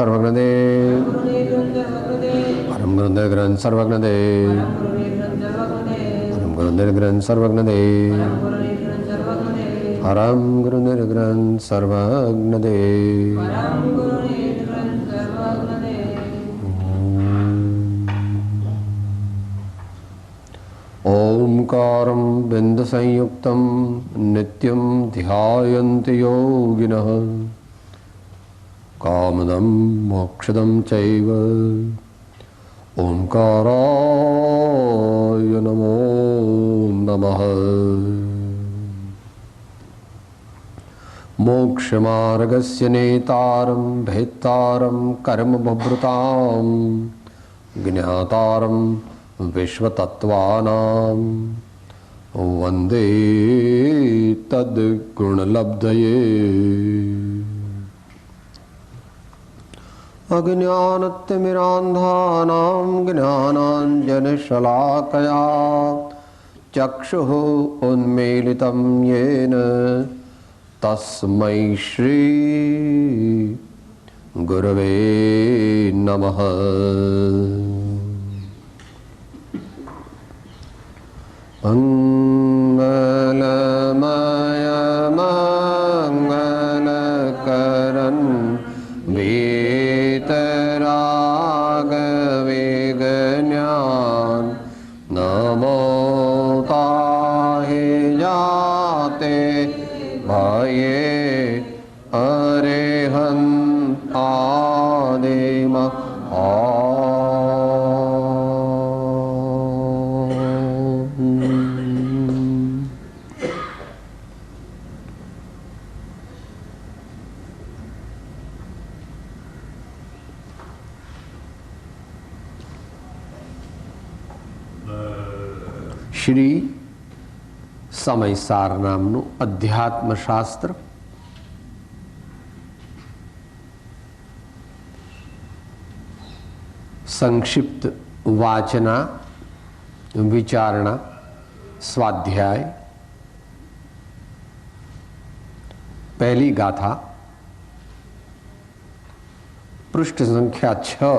સર્વજ્ઞદેવ પરમ ગુરુદેવ ગ્રંથ સર્વજ્ઞદેવ પરમ ગુરુદેવ ગ્રંથ સર્વજ્ઞદેવ પરમ ગુરુદેવ ગ્રંથ સર્વજ્ઞદેવ. ઓમકારં બિંદ સંયુક્તં નિત્યં ધ્યાયન્તિ યોગિનઃ કામદં મોક્ષદં ચૈવ ઓમકારાય નમો નમઃ. મોક્ષમાર્ગસ્ય નેતારં ભેત્તારં કર્મભૃતાં જ્ઞાતારં વિશ્વતત્વાનાં વંદે તદ્ગુણલબ્ધયે. અજ્ઞાનતિમિરાંધાનાં જ્ઞાનાંજનશલાકયા ચક્ષુઃ ઉન્મીલિतं યેન તસ્મૈ શ્રી ગુરવે નમઃ. મંગલમય મંગલકરન વીતરાગ વિજ્ઞાન નમો તાહે જાતે ભયે અરેહં આદિમ શ્રી સમયસાર નામનું અધ્યાત્મશાસ્ત્ર સંક્ષિપ્ત વાચના વિચારણા સ્વાધ્યાય પહેલી ગાથા પૃષ્ઠ સંખ્યા 6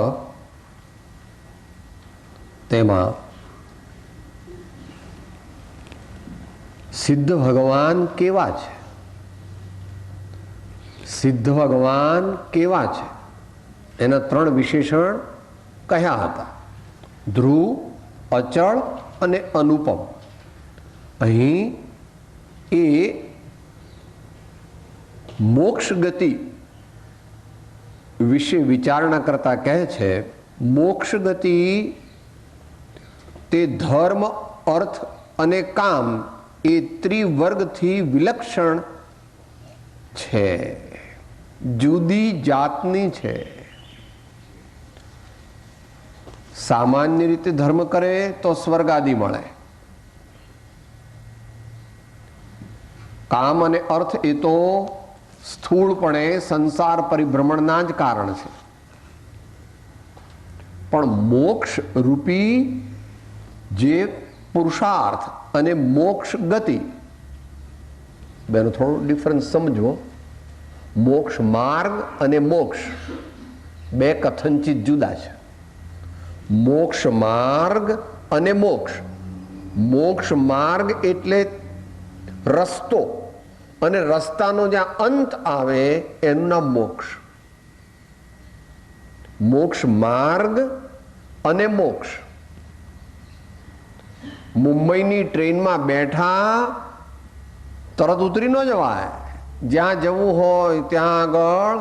તેમાં સિદ્ધ ભગવાન કેવા છે, સિદ્ધ ભગવાન કેવા છે એના 3 વિશેષણ કયા હતા: ધ્રુવ, અચળ અને અનુપમ. અહીં એ મોક્ષ ગતિ વિશે વિચારણા કરતા કહે છે, મોક્ષ ગતિ તે ધર્મ, અર્થ અને કામ એ ત્રિવર્ગથી વિલક્ષણ છે, જુદી જાતની છે. સામાન્ય રીતે ધર્મ કરે તો સ્વર્ગ આદિ મળે. કામ અને અર્થ એ તો સ્થૂળપણે સંસાર પરિભ્રમણના જ કારણ છે. પણ મોક્ષ રૂપી જે પુરુષાર્થ અને મોક્ષ ગતિ, બેનો થોડો ડિફરન્સ સમજવો. મોક્ષ માર્ગ અને મોક્ષ બે કથનચિત જુદા છે. મોક્ષ માર્ગ અને મોક્ષ. મોક્ષ માર્ગ એટલે રસ્તો, અને રસ્તાનો જ્યાં અંત આવે એનું નામ મોક્ષ. મોક્ષ માર્ગ અને મોક્ષ. મુંબઈની ટ્રેનમાં બેઠા તરત ઉતરી ન જવાય. જ્યાં જવું હોય ત્યાં આગળ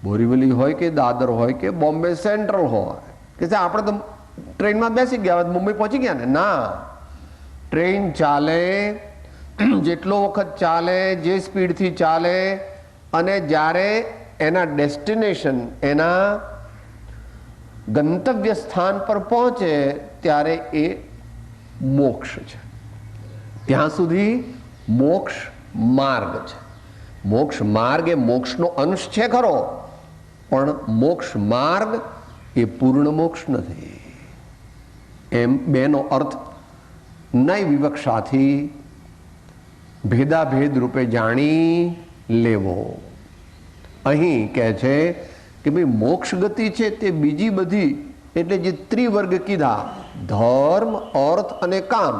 બોરીવલી હોય કે દાદર હોય કે બોમ્બે સેન્ટ્રલ હોય કે આપણે તો ટ્રેનમાં બેસી ગયા, મુંબઈ પહોંચી ગયા ને. ના, ટ્રેન ચાલે જેટલો વખત ચાલે, જે સ્પીડથી ચાલે, અને જ્યારે એના ડેસ્ટિનેશન, એના ગંતવ્ય સ્થાન પર પહોંચે ત્યારે એ મોક્ષ છે. ત્યાં સુધી મોક્ષ માર્ગ છે. મોક્ષ માર્ગ એ મોક્ષનો અંશ છે ખરો, પણ મોક્ષ માર્ગ એ પૂર્ણ મોક્ષ નથી. એમ બેનો અર્થ નય વિવક્ષાથી ભેદાભેદ રૂપે જાણી લેવો. અહીં કહે છે કે ભાઈ મોક્ષ ગતિ છે તે બીજી બધી એટલે જે ત્રિવર્ગ કીધા, ધર્મ, અર્થ અને કામ,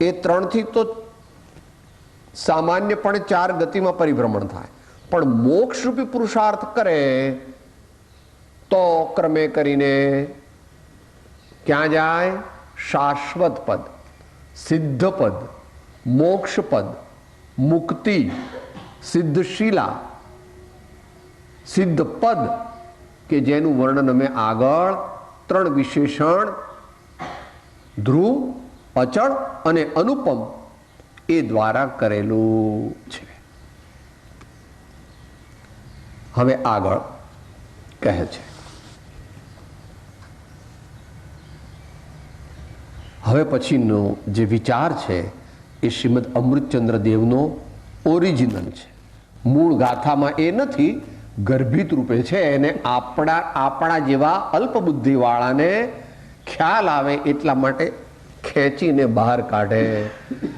એ ત્રણથી તો સામાન્યપણે 4 ગતિમાં પરિભ્રમણ થાય, પણ મોક્ષરૂપી પુરુષાર્થ કરે તો ક્રમે કરીને ક્યાં જાય? શાશ્વત પદ, સિદ્ધ પદ, મોક્ષ પદ, મુક્તિ, સિદ્ધશીલા, સિદ્ધ પદ, કે જેનું વર્ણન અમે આગળ 3 વિશેષણ ધ્રુવ, અચળ અને અનુપમ એ દ્વારા કરેલું છે. હવે આગળ કહે છે, હવે પછીનો જે વિચાર છે એ શ્રીમદ અમૃતચંદ્ર દેવનો ઓરિજિનલ છે. મૂળ ગાથામાં એ નથી, ગર્ભિત રૂપે છે. એને આપણા જેવા અલ્પબુદ્ધિવાળાને ખ્યાલ આવે એટલા માટે ખેંચીને બહાર કાઢે છે.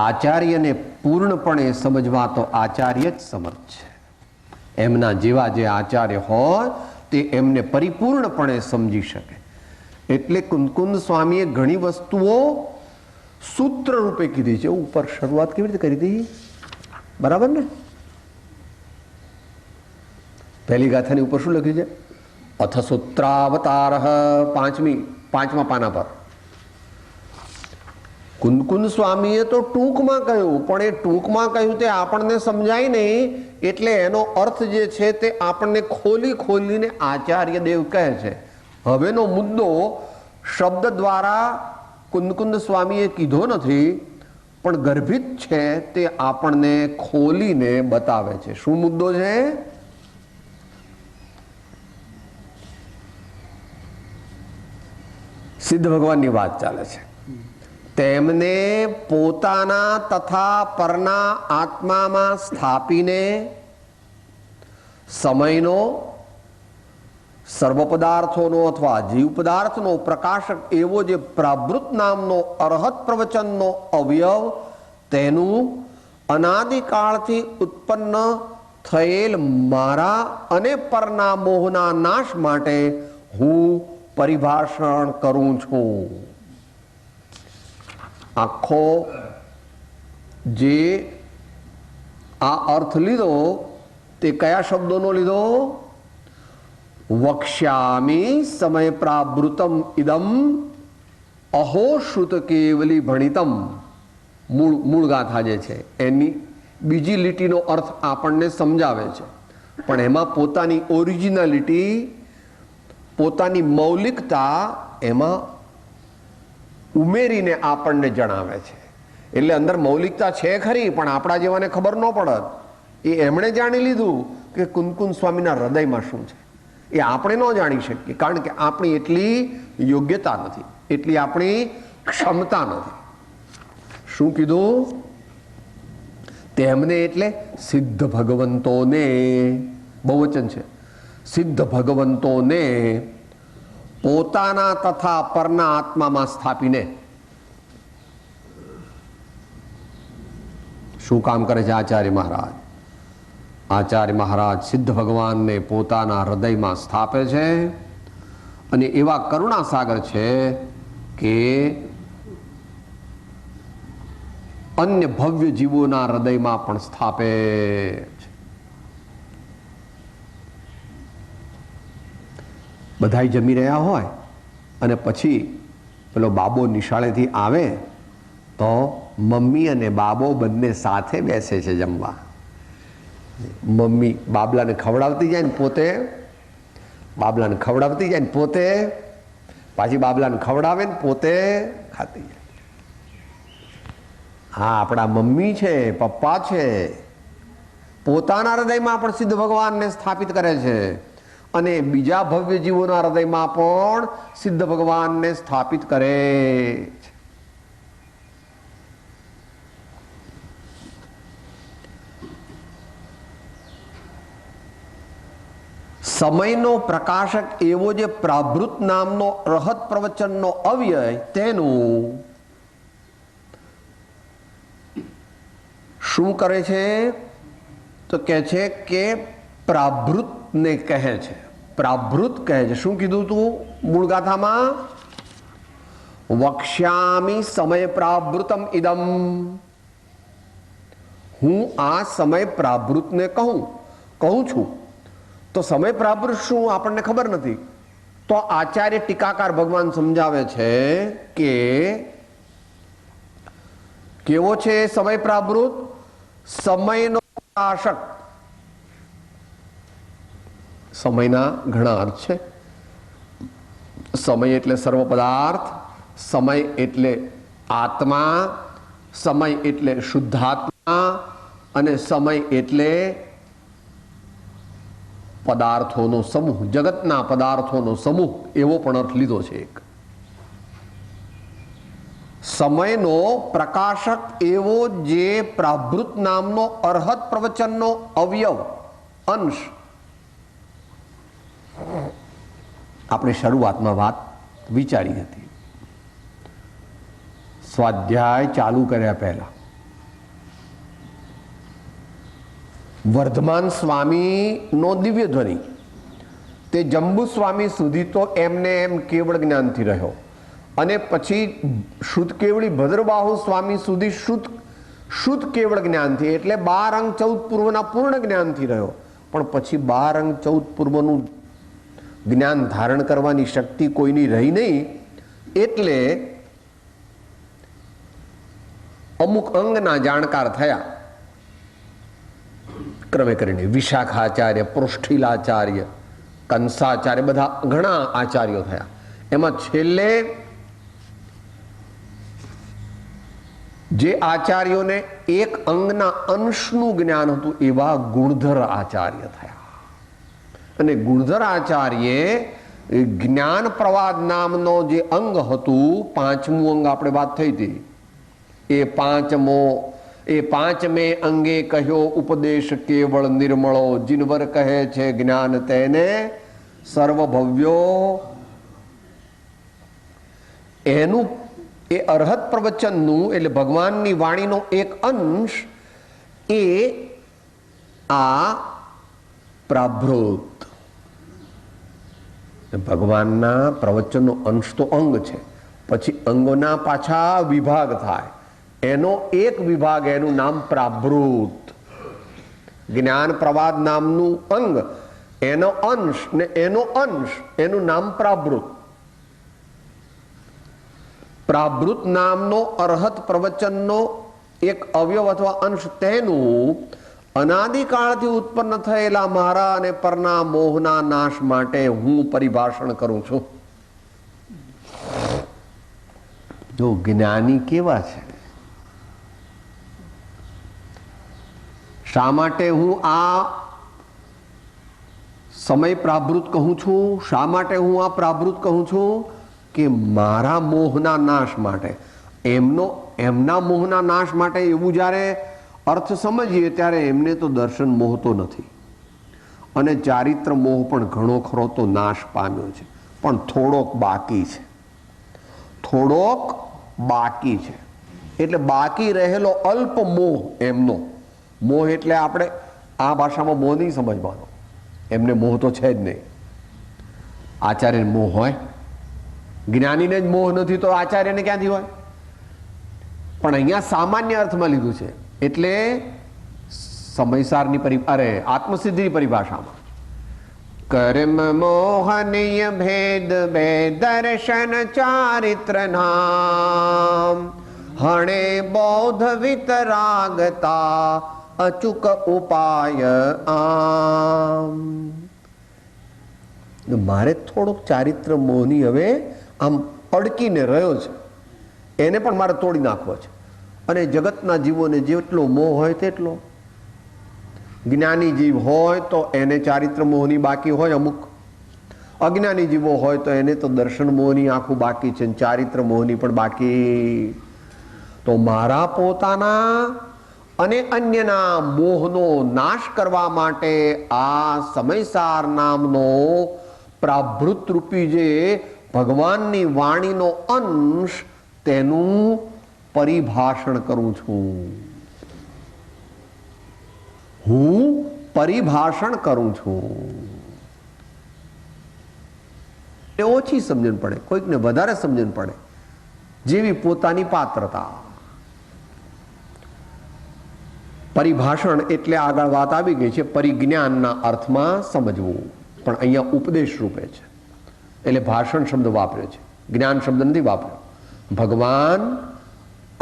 આચાર્યને પૂર્ણપણે સમજવા તો આચાર્ય જ સમર્થ છે. એમના જેવા જે આચાર્ય હોય તે એમને પરિપૂર્ણપણે સમજી શકે. એટલે કુંદકુંદ સ્વામીએ ઘણી વસ્તુઓ સૂત્ર રૂપે કીધી છે. ઉપર શરૂઆત કેવી રીતે કરી હતી? બરાબર ને? પહેલી ગાથાની ઉપર શું લખ્યું છે? અથ સૂત્રાવતાર, 5મા પાના પર. કુંદકુંદ સ્વામીએ તો ટૂંકમાં કહ્યું, પણ એ ટૂંકમાં કહ્યું તે આપણને સમજાય નહીં, એટલે એનો અર્થ જે છે તે આપણને ખોલીને આચાર્ય દેવ કહે છે. હવેનો મુદ્દો શબ્દ દ્વારા કુંદકુંદ સ્વામીએ કીધો નથી, પણ ગર્ભિત છે તે આપણને ખોલીને બતાવે છે. શું મુદ્દો છે? સિદ્ધ ભગવાનની વાત ચાલે છે. તેમને પોતાના તથા પરના આત્મામાં સ્થાપીને સમયનો, સર્વ પદાર્થોનો અથવા જીવ પદાર્થનો પ્રકાશક એવો જે પ્રાવૃત નામનો અરહત પ્રવચનનો અવયવ, તેનું અનાદિકાળથી ઉત્પન્ન થયેલ મારા અને પરના મોહના નાશ માટે હું પરિભાષણ કરું છું. આખો જે આ અર્થ લીધો તે કયા શબ્દોનો લીધો? વક્ષ્યામિ સમય પ્રાવૃતમ ઇદમ અહો શ્રુત કેવલી ભણિતમ. મૂળ ગાથા જે છે એની બીજી લીટીનો અર્થ આપણને સમજાવે છે, પણ એમાં પોતાની ઓરિજિનાલિટી, પોતાની મૌલિકતા એમાં ઉમેરીને આપણને જણાવે છે. એટલે અંદર મૌલિકતા છે ખરી, પણ આપણા જેવાને ખબર ન પડત. એ એમણે જાણી લીધું કે કુંદકુંદ સ્વામીના હૃદયમાં શું છે. એ આપણે ન જાણી શકીએ, કારણ કે આપણી એટલી યોગ્યતા નથી, એટલી આપણી ક્ષમતા નથી. શું કીધું? તેમને એટલે સિદ્ધ ભગવંતોને, બહુવચન છે, સિદ્ધ ભગવંતોને પોતાના તથા પરના આત્મામાં સ્થાપીને શું કામ કરે છે આચાર્ય મહારાજ? આચાર્ય મહારાજ સિદ્ધ ભગવાનને પોતાના હૃદયમાં સ્થાપે છે, અને એવા કરુણા સાગર છે કે અન્ય ભવ્ય જીવોના હૃદયમાં પણ સ્થાપે છે. બધા જમી રહ્યા હોય અને પછી પેલો બાબો નિશાળેથી આવે તો મમ્મી અને બાબો બંને સાથે બેસે છે જમવા. મમ્મી બાબલાને ખવડાવતી જાય ને પોતે, બાબલાને ખવડાવતી જાય ને પોતે, પાછી બાબલાને ખવડાવે ને પોતે ખાતી જાય. હા, આપણા મમ્મી છે, પપ્પા છે, પોતાના હૃદયમાં પણ સિદ્ધ ભગવાનને સ્થાપિત કરે છે, અને બીજા ભવ્ય જીવોના હૃદયમાં પણ સિદ્ધ ભગવાનને સ્થાપિત કરે છે. સમયનો પ્રકાશક એવો જે પ્રાવૃત નામનો રહત પ્રવચનનો અવ્યય, તેનું શું કરે છે? તો કહે છે કે પ્રાભૃતને કહે છે. પ્રાભૃત કહે છે. શું કીધું તું મૂળ ગાથામાં? વક્ષ્યામિ સમય પ્રાભૃતમ ઇદમ. હું આ સમય પ્રાભૃતને કહું છું. તો સમય પ્રાભૃત શું આપણને ખબર નથી. તો આચાર્ય ટીકાકાર ભગવાન સમજાવે છે કે કેવો છે સમય પ્રાભૃત? સમયનો પ્રકાશક. સમયના ઘણા અર્થ છે. સમય એટલે સર્વ પદાર્થ, સમય એટલે આત્મા, સમય એટલે શુદ્ધાત્મા, અને સમય એટલે પદાર્થોનો સમૂહ, જગતના પદાર્થોનો સમૂહ, એવો પણ અર્થ લીધો છે એક. સમયનો પ્રકાશક એવો જે પ્રાભૃત નામનો અર્હત પ્રવચનનો અવયવ, અંશ, આપણે શરૂઆતમાં વાત વિચારી હતી સ્વાધ્યાય ચાલુ કર્યા પહેલા. વર્ધમાન સ્વામીનો દિવ્ય ધ્વનિ તે જંબુ સ્વામી સુધી તો એમને એમ કેવળ જ્ઞાનથી રહ્યો, અને પછી શુદ્ધ કેવળી ભદ્રબાહુ સ્વામી સુધી શુદ્ધ કેવળ જ્ઞાનથી, એટલે 12 અંગ 14 પૂર્વના પૂર્ણ જ્ઞાનથી રહ્યો. પણ પછી 12 અંગ 14 પૂર્વનું જ્ઞાન ધારણ કરવાની શક્તિ કોઈની રહી નહીં, એટલે અમુક અંગના જાણકાર થયા. ક્રમે કરીને વિશાખાચાર્ય, પૃષ્ઠિલાચાર્ય, કંસાચાર્ય, બધા ઘણા આચાર્યો થયા. એમાં છેલ્લે જે આચાર્યોને એક અંગના અંશનું જ્ઞાન હતું એવા ગુણધર આચાર્ય થયા. અને ગુણધર આચાર્યે જ્ઞાન પ્રવાદ નામનો જે અંગ હતું, 5મું અંગ આપણે વાત થઈ હતી, એ પાંચમે અંગે કહ્યો ઉપદેશ કેવળ નિર્મળો, જીનવર કહે છે જ્ઞાન તેને સર્વભવ્યો. એનું એ અર્હત પ્રવચનનું એટલે ભગવાનની વાણીનો એક અંશ એ આ પ્રાભૃત. ભગવાનના પ્રવચનનો અંશ તો અંગ છે, પછી અંગોના પાછા વિભાગ થાય. એનો એક વિભાગ, એનું નામ પ્રાભૃત. જ્ઞાન પ્રવાદ નામનું અંગ, એનો અંશ ને એનો અંશ, એનું નામ પ્રાભૃત. પ્રાભૃત નામનો અર્હત પ્રવચનનો એક અવયવ અથવા અંશ, તેનું અનાદિકાળથી ઉત્પન્ન થયેલા મારા અને પરના મોહના નાશ માટે હું પરિભાષણ કરું છું. જો જ્ઞાની કેવા છે, શા માટે હું આ સમય પ્રાભૃત કહું છું? શા માટે હું આ પ્રાભૃત કહું છું? કે મારા મોહના નાશ માટે, એમના મોહના નાશ માટે. એવું જ્યારે અર્થ સમજીએ ત્યારે એમને તો દર્શન મોહ તો નથી, અને ચારિત્ર મોહ પણ ઘણો ખરો તો નાશ પામ્યો છે, પણ થોડોક બાકી છે. થોડોક બાકી છે એટલે બાકી રહેલો અલ્પ મોહ એમનો. મોહ એટલે આપણે આ ભાષામાં મોહ નહીં સમજવાનો, એમને મોહ તો છે જ નહીં. આચાર્યને મોહ હોય, જ્ઞાનીને જ મોહ નથી તો આચાર્યને ક્યાંથી હોય? પણ અહીંયા સામાન્ય અર્થમાં લીધું છે, એટલે સમયસારની આત્મસિદ્ધિની પરિભાષામાં કર્મ મોહનીય ભેદ બે દર્શન ચારિત્ર નામ, હણે બૌદ્ધ વિતરાગતા અચુક ઉપાય આમ. મારે થોડોક ચારિત્ર મોહની હવે આમ અડકીને રહ્યો છે, એને પણ મારે તોડી નાખવો છે. અને જગતના જીવોને જેટલો મોહ હોય તેટલો. જ્ઞાની જીવ હોય તો એને ચારિત્ર મોહની બાકી હોય અમુક, અજ્ઞાની જીવો હોય તો એને તો દર્શન મોહની આખું બાકી છે, ચારિત્ર મોહની પણ બાકી. તો મારા પોતાના અને અન્યના મોહનો નાશ કરવા માટે આ સમયસાર નામનો પ્રાભૃત રૂપી જે ભગવાનની વાણીનો અંશ, તેનું પરિભાષણ કરું છું. હું પરિભાષણ કરું છું. એ ઓછી સમજણ પડે, કોઈકને વધારે સમજણ પડે, જેવી પોતાની પાત્રતા. પરિભાષણ એટલે આગળ વાત આવી ગઈ છે પરિજ્ઞાનના અર્થમાં સમજવું, પણ અહીંયા ઉપદેશ રૂપે છે એટલે ભાષણ શબ્દ વાપર્યો છે, જ્ઞાન શબ્દ નથી વાપર્યો. ભગવાન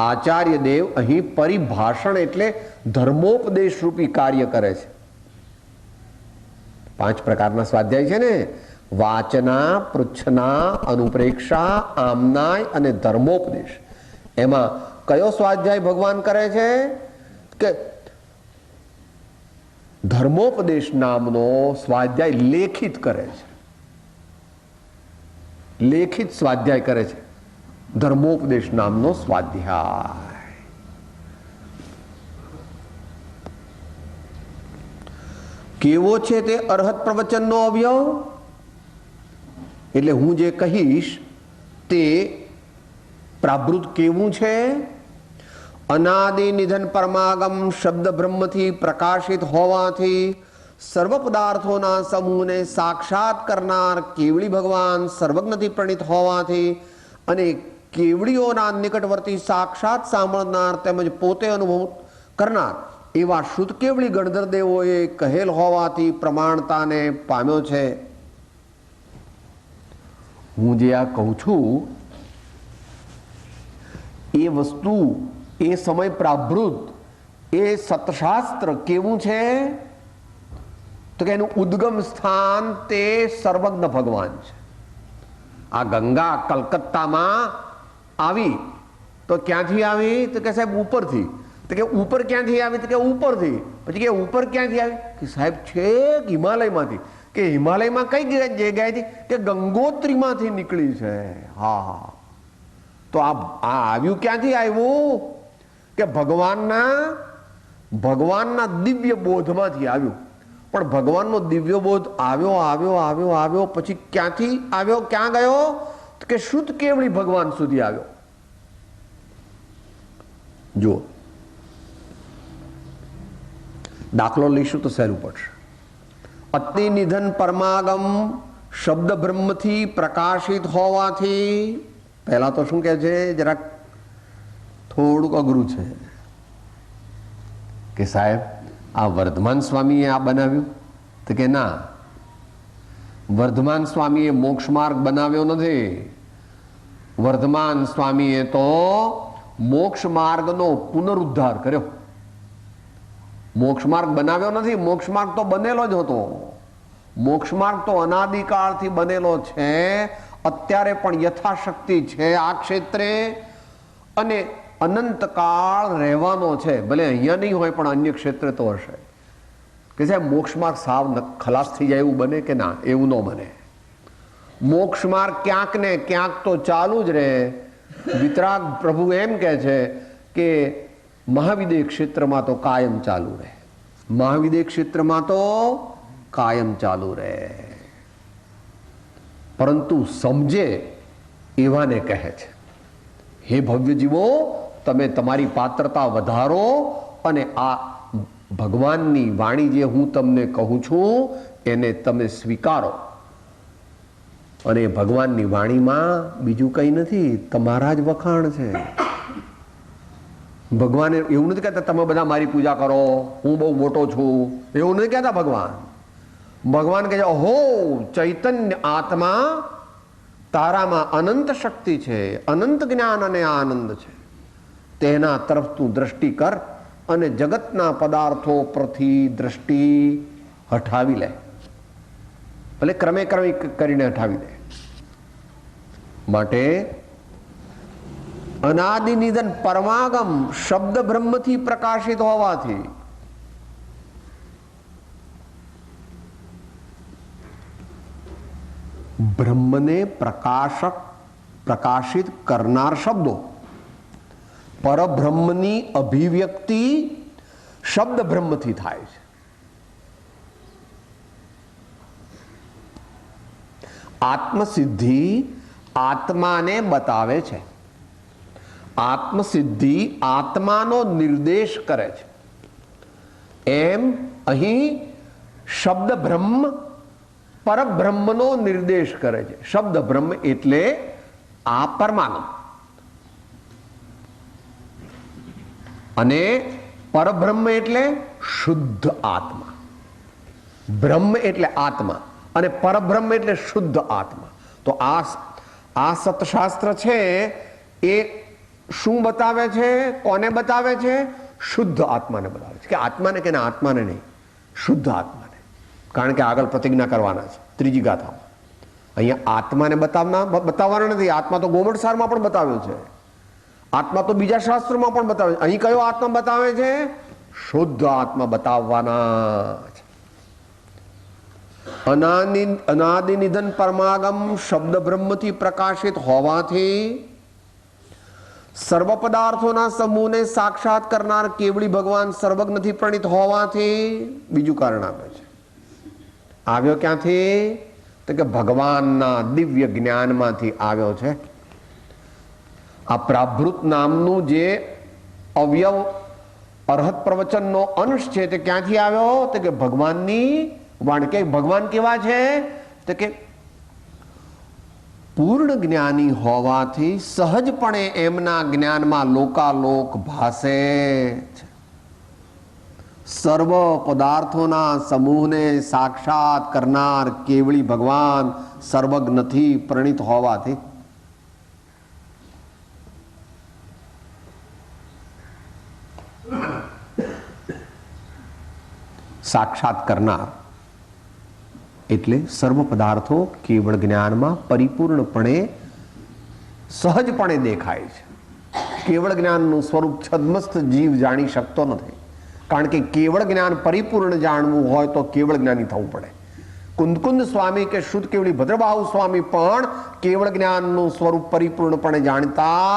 આચાર્ય દેવ અહીં પરિભાષણ એટલે ધર્મોપદેશ રૂપી કાર્ય કરે છે. 5 પ્રકારના સ્વાધ્યાય છે ને, વાચના, પૃચ્છના, અનુપ્રેક્ષા, આમનાય અને ધર્મોપદેશ. એમાં કયો સ્વાધ્યાય ભગવાન કરે છે કે ધર્મોપદેશ નામનો સ્વાધ્યાય લેખિત કરે છે, લેખિત સ્વાધ્યાય કરે છે. ધર્મોપદેશ નામનો સ્વાધ્યાય કેવો છે તે અરહત પ્રવચનનો અવયવ. એટલે હું જે કહીશ તે પ્રાભૃત કેવું છે? અનાદિ નિધન પરમાગમ શબ્દ બ્રહ્મથી પ્રકાશિત હોવાથી સર્વ પદાર્થોના સમૂહને સાક્ષાત કરનાર કેવળી ભગવાન સર્વજ્ઞથી પ્રણીત હોવાથી અને કેવળીઓના નિકટવર્તી સાક્ષાત સાંભળનાર તેમજ પોતે અનુભવ કરનાર એવા શુદ્ધ કેવળી ગણધર દેવોએ કહેલ હોવાથી પ્રમાણતાને પામ્યો છે. હું જે આ કહું છું એ વસ્તુ એ સમય પ્રાભૃત એ સતશાસ્ત્ર કેવું છે તો કે એનું ઉદ્ગમ સ્થાન તે સર્વજ્ઞ ભગવાન છે. આ ગંગા કલકત્તામાં આવી તો ક્યાંથી આવી તો કે સાહેબ ઉપરથી. તો કે ઉપર ક્યાંથી આવી તો કે ઉપરથી. પછી કે ઉપર ક્યાંથી આવી કે સાહેબ છેક હિમાલયમાંથી. કે હિમાલયમાં કઈ જગ્યાએથી કે ગંગોત્રીમાંથી નીકળી છે. હા, તો આ આવ્યું ક્યાંથી આવ્યું કે ભગવાનના દિવ્ય બોધમાંથી આવ્યું. પણ ભગવાનનો દિવ્ય બોધ આવ્યો આવ્યો આવ્યો આવ્યો પછી ક્યાંથી આવ્યો, ક્યાં ગયો કે શુદ્ધ કેવળી ભગવાન સુધી આવ્યો. જો દાખલો લઈશું તો સહેલું પડશે. અતિ નિધન પરમાગમ શબ્દ બ્રહ્મથી પ્રકાશિત હોવાથી, પહેલા તો શું કહે છે, જરાક થોડુંક અઘરું છે કે સાહેબ આ વર્ધમાન સ્વામીએ આ બનાવ્યું તો કે ના, વર્ધમાન સ્વામીએ મોક્ષ માર્ગ બનાવ્યો નથી. વર્ધમાન સ્વામીએ તો મોક્ષ માર્ગનો પુનરુદ્ધાર કર્યો. મોક્ષ માર્ગ બનાવ્યો નથી, મોક્ષ માર્ગ તો બનેલો જ હતો. મોક્ષ માર્ગ તો અનાદિકાળથી બનેલો છે, અત્યારે પણ યથાશક્તિ છે આ ક્ષેત્રે અને અનંતકાળ રહેવાનો છે. ભલે અહીંયા નહીં હોય પણ અન્ય ક્ષેત્રે તો હશે. કે સાહેબ મોક્ષ માર્ગ સાવ ખલાસ થઈ જાય એવું બને કે ના, એવું ન બને. મોક્ષ માર્ગ ક્યાંક ને ક્યાંક તો ચાલુ જ રહે. વિતરાગ પ્રભુ એમ કહે છે કે મહાવિદેય ક્ષેત્રમાં તો કાયમ ચાલુ રહે. મહાવિદેય ક્ષેત્રમાં તો કાયમ ચાલુ રહે. પરંતુ સમજે એવાને કહે છે હે ભવ્ય જીવો, તમે તમારી પાત્રતા વધારો અને આ ભગવાનની વાણી જે હું તમને કહું છું એને તમે સ્વીકારો. અને ભગવાનની વાણીમાં બીજું કંઈ નથી, તમારા જ વખાણ છે. ભગવાન એવું નથી કહેતા તમે બધા મારી પૂજા કરો, હું બહુ મોટો છું, એવું નથી કહેતા ભગવાન. ભગવાન કહે છે ઓહો ચૈતન્ય આત્મા, તારામાં અનંત શક્તિ છે, અનંત જ્ઞાન અને આનંદ છે, તેના તરફ તું દ્રષ્ટિ કર અને જગતના પદાર્થો પરથી દ્રષ્ટિ હટાવી લે. ભલે ક્રમે ક્રમે કરીને હટાવી દે. માટે અનાદિ નિધન પરમાગમ શબ્દ બ્રહ્મથી પ્રકાશિત હોવાથી બ્રહ્મને પ્રકાશિત કરનાર શબ્દો, પરબ્રહ્મની અભિવ્યક્તિ શબ્દ બ્રહ્મથી થાય છે. આત્મસિદ્ધિ આત્માને બતાવે છે. આત્મસિદ્ધિ આત્માનો નિર્દેશ કરે છે. એમ અહીં શબ્દ બ્રહ્મ પરબ્રહ્મનો નિર્દેશ કરે છે. શબ્દ બ્રહ્મ એટલે આ પરમાગમ અને પરબ્રહ્મ એટલે શુદ્ધ આત્મા. બ્રહ્મ એટલે આત્મા અને પરબ્રહ્મ એટલે શુદ્ધ આત્મા. તો આ સતશાસ્ત્ર છે એ શું બતાવે છે? કોને બતાવે છે? શુદ્ધ આત્માને બતાવે છે. કે આત્માને કે આત્માને નહીં, શુદ્ધ આત્માને. કારણ કે આગળ પ્રતિજ્ઞા કરવાના છે ત્રીજી ગાથામાં. અહીંયા આત્માને બતાવવાનો નથી. આત્મા તો ગોમટસારમાં પણ બતાવ્યો છે, આત્મા તો બીજા શાસ્ત્રોમાં પણ બતાવે છે. અહીં કયો આત્મા બતાવે છે? શુદ્ધ આત્મા બતાવવાના છે. અનાદિ નિધન પરમાગમ શબ્દ બ્રહ્મથી પ્રકાશિત હોવાથી સર્વ પદાર્થોના સમૂહને સાક્ષાત કરનાર કેવળી ભગવાન સર્વજ્ઞથી પ્રણીત હોવાથી બીજું કારણ આપે છે. આવ્યો ક્યાંથી? તો કે ભગવાનના દિવ્ય જ્ઞાનમાંથી આવ્યો છે. આ પ્રાભૃત નામનું જે અવયવ અરહત પ્રવચનનો અંશ છે તે ક્યાંથી આવ્યો? તો કે ભગવાનની વાણી. કે ભગવાન કેવા છે? તો કે પૂર્ણ જ્ઞાની હોવાથી સહજપણે એમના જ્ઞાનમાં લોકાલોક ભાસે છે. સર્વ પદાર્થોના સમૂહને સાક્ષાત કરનાર કેવળી ભગવાન સર્વજ્ઞથી પ્રણીત હોવાથી સાક્ષાત કરનાર એટલે સર્વ પદાર્થો કેવળ જ્ઞાનમાં પરિપૂર્ણપણે સહજપણે દેખાય છે. કેવળ જ્ઞાનનું સ્વરૂપ છદ્મસ્થ જીવ જાણી શકતો નથી. કારણ કે કેવળ જ્ઞાન પરિપૂર્ણ જાણવું હોય તો કેવળ જ્ઞાની થવું પડે. કુંદકુંદ સ્વામી કે શુદ્ધ કેવળી ભદ્રબાહુ સ્વામી પણ કેવળ જ્ઞાનનું સ્વરૂપ પરિપૂર્ણપણે જાણતા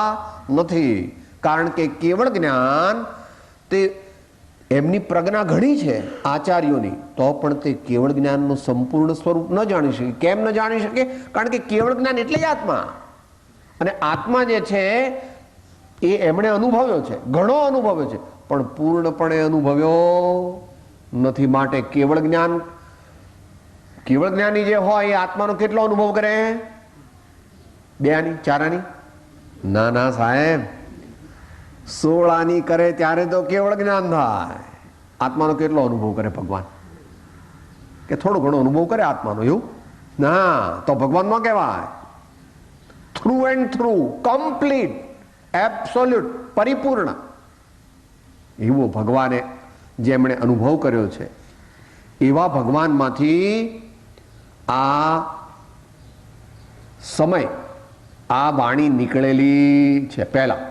નથી. કારણ કે કેવળ જ્ઞાન તે એમની પ્રજ્ઞા ઘણી છે આચાર્યોની, તો પણ તે કેવળ જ્ઞાનનું સંપૂર્ણ સ્વરૂપ ન જાણી શકે. કેમ ન જાણી શકે? કારણ કે કેવળ જ્ઞાન એટલે જ આત્મા, અને આત્મા જે છે એ એમણે અનુભવ્યો છે, ઘણો અનુભવ્યો છે, પણ પૂર્ણપણે અનુભવ્યો નથી. માટે કેવળ જ્ઞાની જે હોય એ આત્માનો કેટલો અનુભવ કરે? 2 આની 4 આની? ના ના સાહેબ, 16 આની કરે ત્યારે તો કેવળ જ્ઞાન થાય. આત્માનો કેટલો અનુભવ કરે ભગવાન? કે થોડો ઘણો અનુભવ કરે આત્માનો? એવું ના, તો ભગવાન ન કહેવાય. Through and through, complete, absolute, પરિપૂર્ણ એવો ભગવાને જેમણે અનુભવ કર્યો છે એવા ભગવાનમાંથી આ સમય આ વાણી નીકળેલી છે. પહેલા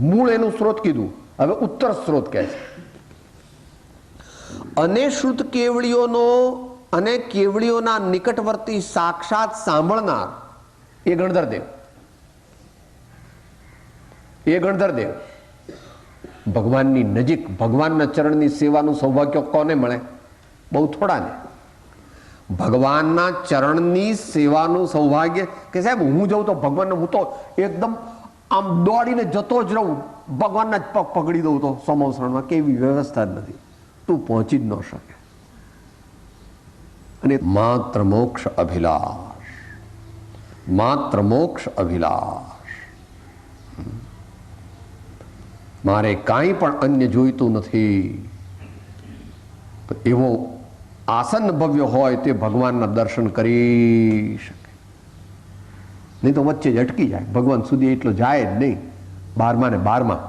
મૂળ એનું સ્ત્રોત કીધું, હવે ઉત્તર સ્ત્રોત કહે છે. અને શુદ્ધ કેવળીઓનો અને કેવળીઓના નિકટવર્તી સાક્ષાત સાંભળનાર એ ગણધરદેવ. ભગવાનની નજીક ભગવાનના ચરણની સેવાનું સૌભાગ્ય કોને મળે? બહુ થોડાને. ભગવાનના ચરણની સેવાનું સૌભાગ્ય કે સાહેબ હું જઉં તો ભગવાનને, હું તો એકદમ આમ દોડીને જતો જ રહું, ભગવાનના જ પગ પકડી દઉં તો સમોસણમાં. કેવી વ્યવસ્થા જ નથી, તું પહોંચી જ ન શકે. અને માત્ર મોક્ષ અભિલાષ, માત્ર મોક્ષ અભિલાષ, મારે કાંઈ પણ અન્ય જોઈતું નથી. તો એવો આસન્ન ભવ્ય હોય તે ભગવાનના દર્શન કરી શકે. નહીં તો વચ્ચે જ અટકી જાય, ભગવાન સુધી એટલો જાય જ નહીં, 12મા ને 12મા.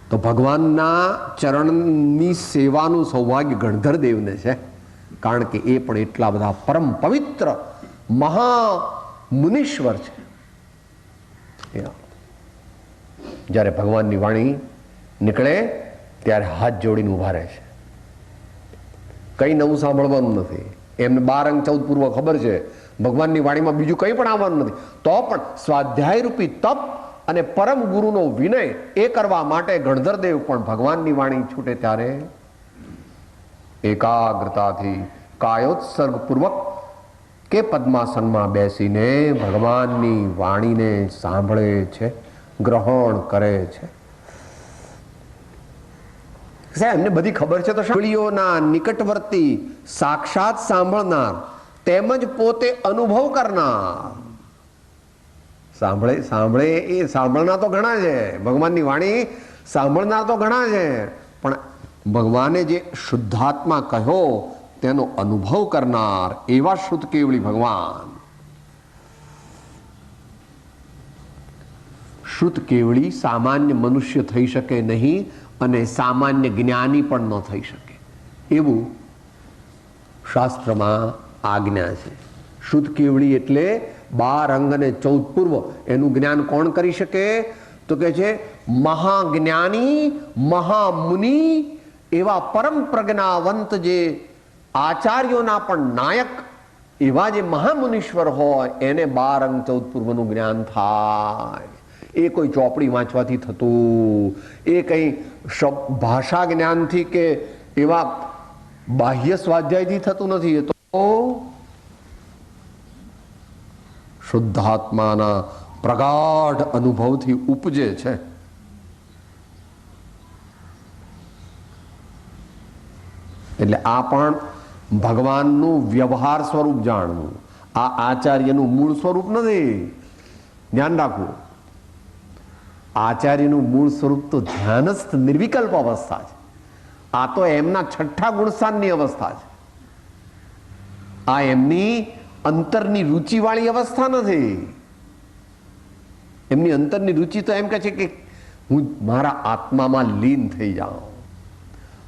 તો ભગવાનના ચરણની સેવાનું સૌભાગ્ય ગણધર દેવને છે, કારણ કે એ પણ એટલા બધા પરમ પવિત્ર મહા મુનીશ્વર છે. જ્યારે ભગવાનની વાણી નીકળે ત્યારે હાથ જોડીને ઊભા રહે છે. કંઈ નવું સાંભળવાનું નથી. એમને 12 અંગ 14 પૂર્વ ખબર છે ભગવાનની વાણીમાં બીજું કંઈ પણ આવવાનું નથી. તો પણ સ્વાધ્યાય રૂપી તપ અને પરમ ગુરુનો વિનય એ કરવા માટે ગણધરદેવ પણ ભગવાનની વાણી છૂટે ત્યારે એકાગ્રતાથી કાયોત્સર્ગપૂર્વક કે પદ્માસનમાં બેસીને ભગવાનની વાણીને સાંભળે છે, ગ્રહણ કરે છે. સાહેબ એમને બધી ખબર છે તો સાંભળીઓના નિકટવર્તી સાક્ષાત સાંભળનાર તેમજ પોતે અનુભવ કરનાર. સાંભળે એ સાંભળનાર તો ઘણા છે, ભગવાનની વાણી સાંભળનાર તો ઘણા છે, પણ ભગવાને જે શુદ્ધાત્મા કહ્યો તેનો અનુભવ કરનાર એવા શુદ્ધ કેવળી ભગવાન. શુદ્ધ કેવળી સામાન્ય મનુષ્ય થઈ શકે નહીં અને સામાન્ય જ્ઞાની પણ ન થઈ શકે એવું શાસ્ત્રમાં આજ્ઞા છે. શુદ્ધ કેવળી એટલે 12 અંગ અને 14 પૂર્વ એનું જ્ઞાન કોણ કરી શકે? તો કે છે મહાજ્ઞાની મહામુનિ એવા પરમ પ્રજ્ઞાવંત જે આચાર્યોના પણ નાયક એવા જે મહામુનીશ્વર હોય એને 12 અંગ 14 પૂર્વનું જ્ઞાન થાય. એ કોઈ ચોપડી વાંચવાથી થતું, એ કંઈ ભાષા જ્ઞાનથી કે એવા બાહ્ય સ્વાધ્યાયથી થતું નથી. એ તો શુદ્ધાત્માના પ્રગાઢ અનુભવથી ઉપજે છે. એટલે આ પણ ભગવાનનું વ્યવહાર સ્વરૂપ જાણવું, આ આચાર્યનું મૂળ સ્વરૂપ નથી. ધ્યાન રાખવું, આચાર્યનું મૂળ સ્વરૂપ તો ધ્યાનસ્થ નિર્વિકલ્પ અવસ્થા છે. આ તો એમના છઠ્ઠા ગુણસ્થાનની અવસ્થા છે. આ એમની અંતરની રુચિવાળી અવસ્થા નથી. એમની અંતરની રુચિ તો એમ કહે છે કે હું મારા આત્મામાં લીન થઈ જાઉં,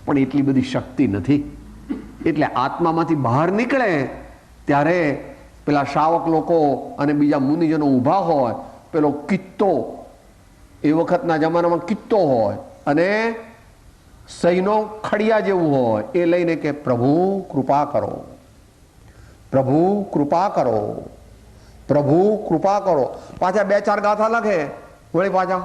પણ એટલી બધી શક્તિ નથી. એટલે આત્મામાંથી બહાર નીકળે ત્યારે પેલા શાવક લોકો અને બીજા મુનિજનો ઊભા હોય, પેલો કિત્તો એ વખતના જમાનામાં કિત્તો હોય અને સહીનો ખડિયા જેવું હોય, એ લઈને કે પ્રભુ કૃપા કરો, પ્રભુ કૃપા કરો, પ્રભુ કૃપા કરો. પાછા 2-4 ગાથા લખે, વળી પાછા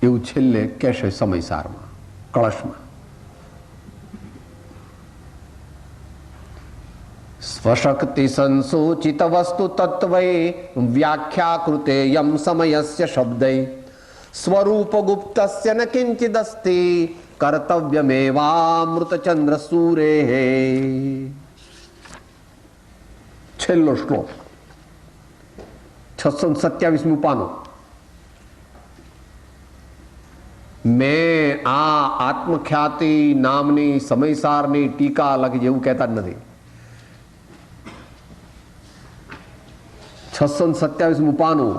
એવું છેલ્લે કહેશે સમયસારમાં કળશમાં. સ્વશક્તિ સંસૂચિત વસ્તુ તત્વૈ વ્યાખ્યાકૃતે યમ સમયસ્ય શબ્દૈ સ્વરૂપ ગુપ્તસ્ય ન કિંચિદસ્તિ કર્તવ્યમેવામૃતચંદ્ર સૂરેહે. છેલ્લો શ્લોક 627મું પાનું. મેં આ આત્મખ્યાતિ નામની સમયસારની ટીકા લખી, જેવું કહેતા જ નથી. 627મું પાનું.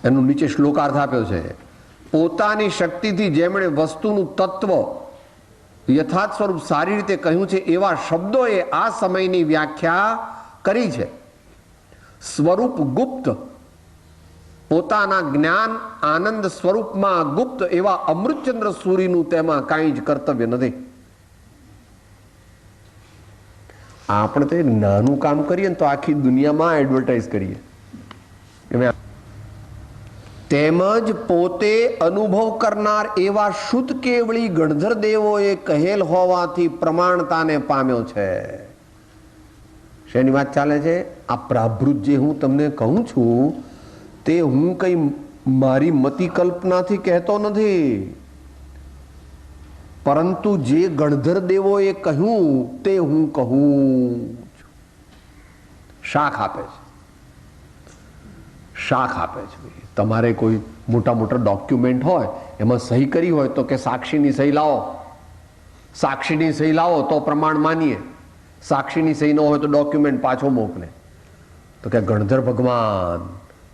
એનું નીચે શ્લોકાર્થ આપ્યો છે. પોતાની શક્તિથી જેમણે વસ્તુનું તત્વ યથાર્થ સ્વરૂપ સારી રીતે કહ્યું છે એવા શબ્દોએ આ સમયની વ્યાખ્યા કરી છે. સ્વરૂપ ગુપ્ત, પોતાના જ્ઞાન આનંદ સ્વરૂપમાં ગુપ્ત એવા અમૃતચંદ્ર સૂરીનું તેમાં કાંઈ જ કર્તવ્ય નથી. આપણે તો નાનું કામ કરીએ ને તો આખી દુનિયામાં એડવર્ટાઇઝ કરીએ. તેમજ પોતે અનુભવ કરનાર એવા શુદ્ધ કેવળી ગણધર દેવોએ કહેલ હોવાથી પ્રમાણતાને પામ્યો છે. શેની વાત ચાલે છે? આ પ્રાભૃત જે હું તમને કહું છું તે હું કઈ મારી મતિ કલ્પનાથી કહેતો નથી, પરંતુ જે ગણધર દેવોએ કહ્યું તે હું કહું. શાખ આપે છે, શાખ આપે છે. તમારે કોઈ મોટા મોટા ડોક્યુમેન્ટ હોય એમાં સહી કરી હોય તો કે સાક્ષીની સહી લાવો, સાક્ષીની સહી લાવો તો પ્રમાણ માનીએ. સાક્ષીની સહી ન હોય તો ડોક્યુમેન્ટ પાછો મોકલે. તો કે ગણધર ભગવાન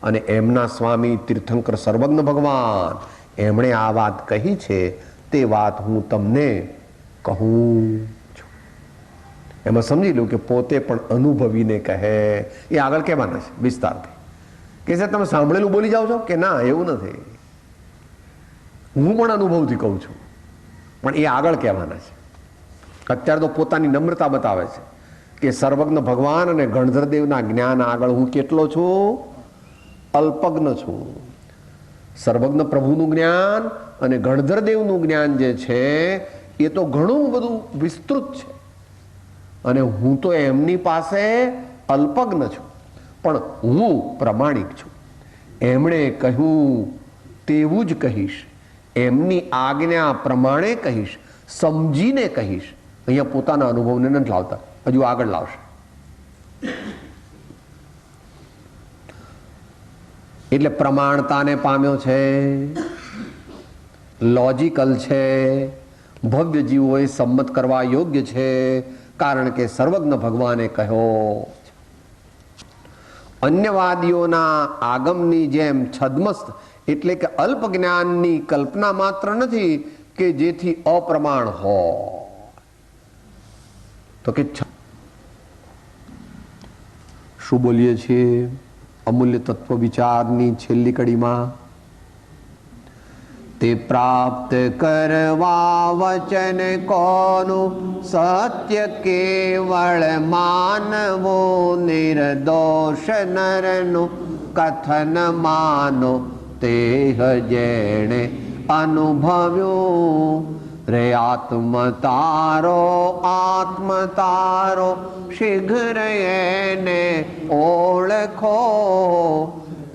અને એમના સ્વામી તીર્થંકર સર્વજ્ઞ ભગવાન એમણે આ વાત કહી છે, તે વાત હું તમને કહું છું. એમાં સમજી લો કે પોતે પણ અનુભવીને કહે. એ આગળ કહેવાના છે વિસ્તારથી કે સર તમે સાંભળેલું બોલી જાઓ છો કે ના, એવું નથી. હું પણ અનુભવથી કહું છું, પણ એ આગળ કહેવાના છે. અત્યારે તો પોતાની નમ્રતા બતાવે છે કે સર્વજ્ઞ ભગવાન અને ગણધરદેવના જ્ઞાન આગળ હું કેટલો છું? અલ્પજ્ઞ છું. સર્વજ્ઞ પ્રભુનું જ્ઞાન અને ગણધરદેવનું જ્ઞાન જે છે એ તો ઘણું બધું વિસ્તૃત છે, અને હું તો એમની પાસે અલ્પજ્ઞ છું, પણ હું પ્રમાણિક છું. એમણે કહ્યું તેવું જ કહીશ, એમની આજ્ઞા પ્રમાણે કહીશ, સમજીને કહીશ. અહીંયા પોતાના અનુભવને નથી લાવતા, હજુ આગળ લાવશે. એટલે પ્રમાણતાને પામ્યો છે, લોજિકલ છે, ભવ્ય જીવોએ સંમત કરવા યોગ્ય છે, કારણ કે સર્વજ્ઞ ભગવાને કહ્યો. અન્યવાદીઓના આગમની જેમ છદ્મસ્ત એટલે કે અલ્પ જ્ઞાનની કલ્પના માત્ર નથી કે જેથી અપ્રમાણ હોય. તો કે શું બોલીએ છીએ અમૂલ્ય તત્વ વિચારની છેલ્લી કડીમાં? તે પ્રાપ્ત કરવા વચન કોનું સત્ય કેવળ માનવો, નિર્દોષ નરનું કથન માનો તે જેણે અનુભવ્યું. રે આત્મ તારો શીઘ્ર એને ઓળખો,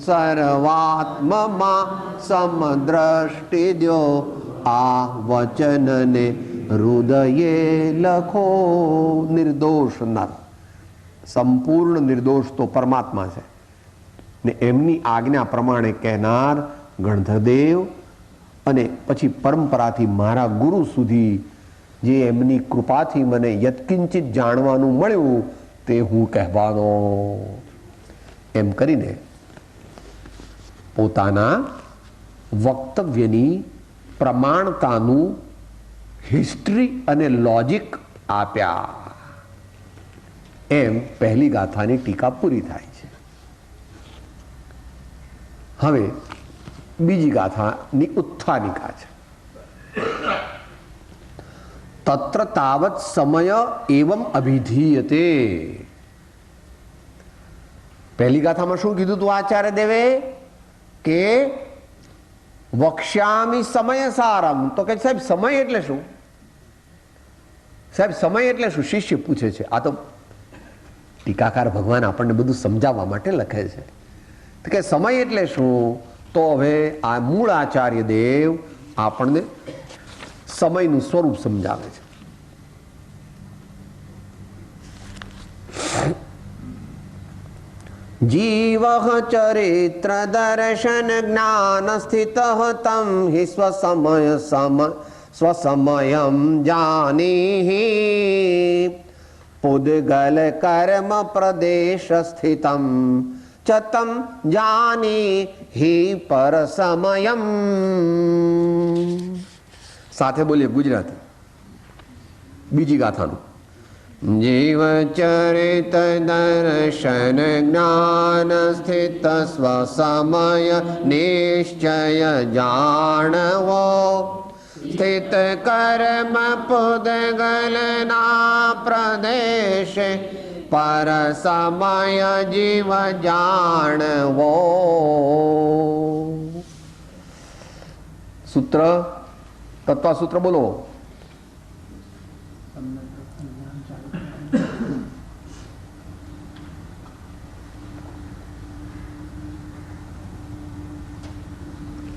સર્વાત્મમાં સમદ્રષ્ટિ દ્યો, આ વચનને હૃદયે લખો. નિર્દોષ નર, સંપૂર્ણ નિર્દોષ તો પરમાત્મા છે, ને એમની આજ્ઞા પ્રમાણે કહેનાર ગણધરદેવ, અને પછી પરંપરાથી મારા ગુરુ સુધી જે એમની કૃપાથી મને યત્કિંચિત જાણવાનું મળ્યું તે હું કહેવાનો. એમ કરીને પોતાના વક્તવ્યની પ્રમાણતાનું હિસ્ટ્રી અને લોજિક આપ્યા. એમ પહેલી ગાથાની ટીકા પૂરી થાય છે. હવે બીજી ગાથાની ઉત્થાનિકા છે. તત્ર તાવત સમય એવમ અભિધીયતે. પહેલી ગાથામાં શું કીધું તું આચાર્ય દેવે? કે વક્ષ્યામિ સમય સારમ. તો કે સાહેબ સમય એટલે શું? સાહેબ સમય એટલે શું? શિષ્ય પૂછે છે. આ તો ટીકાકાર ભગવાન આપણને બધું સમજાવવા માટે લખે છે. તો કે સમય એટલે શું? તો હવે આ મૂળ આચાર્ય દેવ આપણને સમયનું સ્વરૂપ સમજાવે છે. જીવ ચરિત્ર દર્શન જ્ઞાન સ્થિત તમ હિ સ્વસમયમ જાની, પુદ્ગલ કર્મ પ્રદેશ સ્થિતમ ચતમ જાની હિ પર સમયમ. સાથે બોલીએ ગુજરાતી બીજી ગાથાનું. જીવ ચરિત દર્શન જ્ઞાન સ્થિત સ્વસમય નિશ્ચય જાણવો, સ્થિત કર્મ પુદ્ગલના પ્રદેશે પર સમય જીવ જાણવો. સૂત્ર, તત્વસૂત્ર બોલો.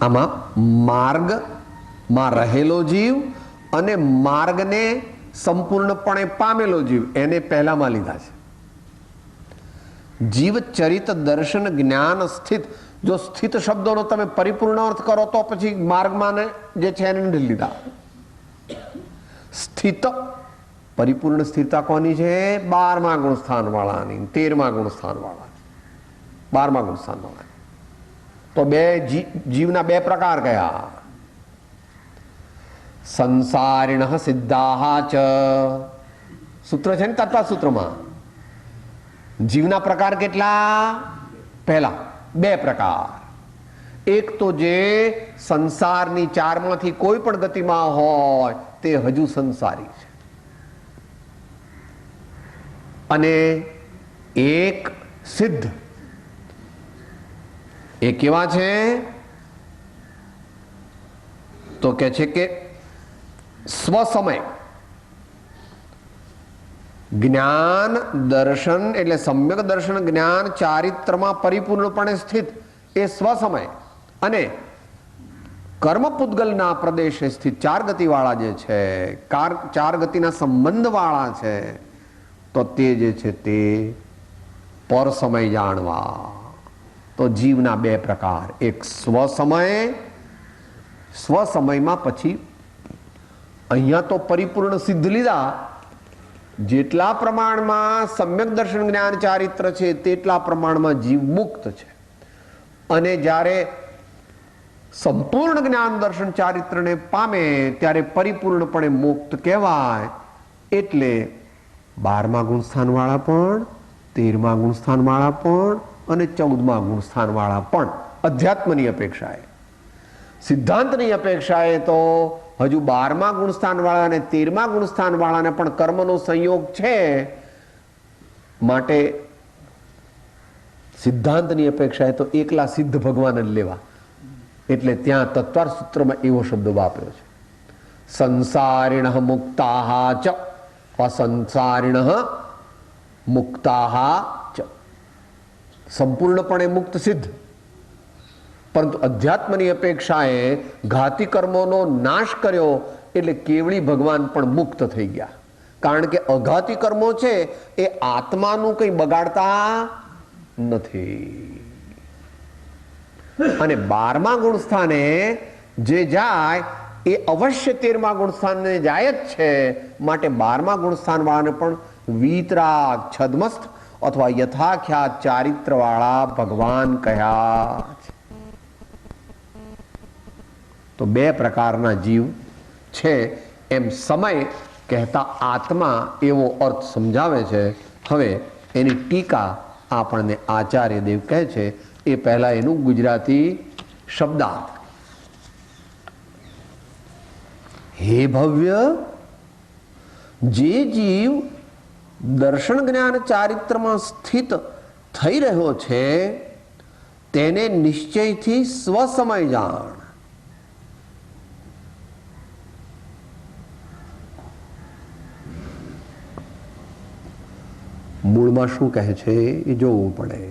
આમાં માર્ગમાં રહેલો જીવ અને માર્ગને સંપૂર્ણપણે પામેલો જીવ એને પહેલામાં લીધા છે. જીવ ચરિત દર્શન જ્ઞાન સ્થિત. જો સ્થિત શબ્દોનો તમે પરિપૂર્ણ અર્થ કરો તો પછી માર્ગમાં જે છે એને નથી લીધા. સ્થિત પરિપૂર્ણ સ્થિરતા કોની છે? 12મા ગુણસ્થાન વાળાની, 13મા ગુણસ્થાન વાળાની, 12મા ગુણસ્થાન વાળાની. તો બે જીવના બે પ્રકાર કયા? સંસારિણ સિદ્ધાહ ચ. સૂત્ર છે ને તત્વસૂત્રમાં. જીવના પ્રકાર કેટલા? પહેલા બે પ્રકાર. એક તો જે સંસારની ચારમાંથી કોઈ પણ ગતિમાં હોય તે હજુ સંસારી છે, અને એક સિદ્ધ. એ કેવા છે? તો કે છે કે સ્વસમય જ્ઞાન દર્શન એટલે સમ્યક દર્શન જ્ઞાન ચારિત્રમાં પરિપૂર્ણપણે સ્થિત એ સ્વસમય અને કર્મ પૂતગલના પ્રદેશે સ્થિત ચાર ગતિવાળા જે છે, ચાર ગતિના સંબંધવાળા છે, તો તે જે છે તે પર સમય જાણવા. તો જીવના બે પ્રકાર, એક સ્વસમયમાં પછી અહીંયા તો પરિપૂર્ણ સિદ્ધ લીધા, જેટલા પ્રમાણમાં સમ્યક દર્શન જ્ઞાન ચારિત્ર છે તેટલા પ્રમાણમાં જીવ મુક્ત છે. અને જ્યારે સંપૂર્ણ જ્ઞાન દર્શન ચારિત્રને પામે ત્યારે પરિપૂર્ણપણે મુક્ત કહેવાય. એટલે 12મા ગુણસ્થાનવાળા પણ, 13મા ગુણસ્થાનવાળા પણ અને 14મા ગુણસ્થાનવાળા પણ અધ્યાત્મની અપેક્ષાએ, સિદ્ધાંતની અપેક્ષાએ તો હજુ 12મા ગુણસ્થાનવાળા અને 13મા ગુણસ્થાનવાળાને પણ કર્મનો સંયોગ છે, માટે સિદ્ધાંતની અપેક્ષાએ તો એકલા સિદ્ધ ભગવાન જ લેવા. એટલે ત્યાં તત્વાર સૂત્રમાં એવો શબ્દ વાપર્યો છે, સંસારિણ મુક્તાહ ચ અસંસારિણ મુક્તાહ ચ. સંપૂર્ણપણે મુક્ત સિદ્ધ, પરંતુ અધ્યાત્મની અપેક્ષાએ ઘાતી કર્મોનો નાશ કર્યો એટલે કેવળી ભગવાન પણ મુક્ત થઈ ગયા. કારણ કે અઘાતી કર્મો છે એ આત્માનું કંઈ બગાડતા નથી. અને 12મા ગુણસ્થાને જે જાય એ અવશ્ય 13મા ગુણસ્થાનને જાય જ છે. માટે 12મા ગુણસ્થાન વાળાને પણ વીતરાગ, છદ્મસ્થ અથવા યથાખ્યાત ચારિત્ર વાળા ભગવાન કહ્યા છે. તો બે પ્રકારના જીવ છે એમ સમય કહેતા આત્મા એવો અર્થ સમજાવે છે. હવે એની ટીકા આપણને આચાર્ય દેવ કહે છે. એ પહેલા એનું ગુજરાતી શબ્દાર્થ. હે ભવ્ય, જે જીવ દર્શન જ્ઞાન ચારિત્રમાં સ્થિત થઈ રહ્યો છે તેને નિશ્ચયથી સ્વસમય જાણ. મૂળમાં શું કહે છે એ જોવું પડે.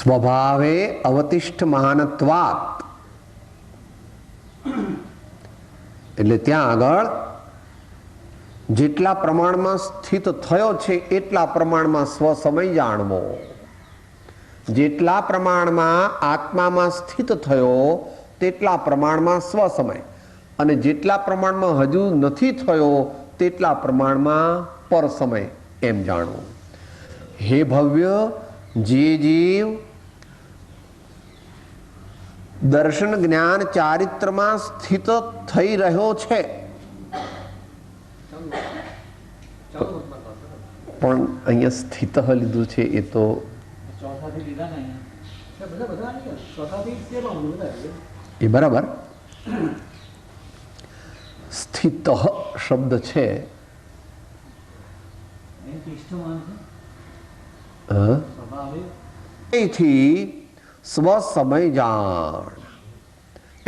સ્વભાવે અવતિષ્ઠ મહાનત્વાત. એટલે ત્યાં આગળ જેટલા પ્રમાણમાં સ્થિત થયો છે એટલા પ્રમાણમાં સ્વસમય જાણવો. જેટલા પ્રમાણમાં આત્મામાં સ્થિત થયો તેટલા પ્રમાણમાં સ્વસમય, અને જેટલા પ્રમાણમાં હજુ નથી થયો તેટલા પ્રમાણમાં પરસમય એમ જાણવું. હે ભવ્ય, જે જીવ દર્શન જ્ઞાન ચારિત્રમાં સ્થિત થઈ રહ્યો છે, પણ અહીંયા સ્થિત લીધું છે એ તો એ બરાબર. સ્થિત શબ્દ છે એથી સ્વસમય જાણ.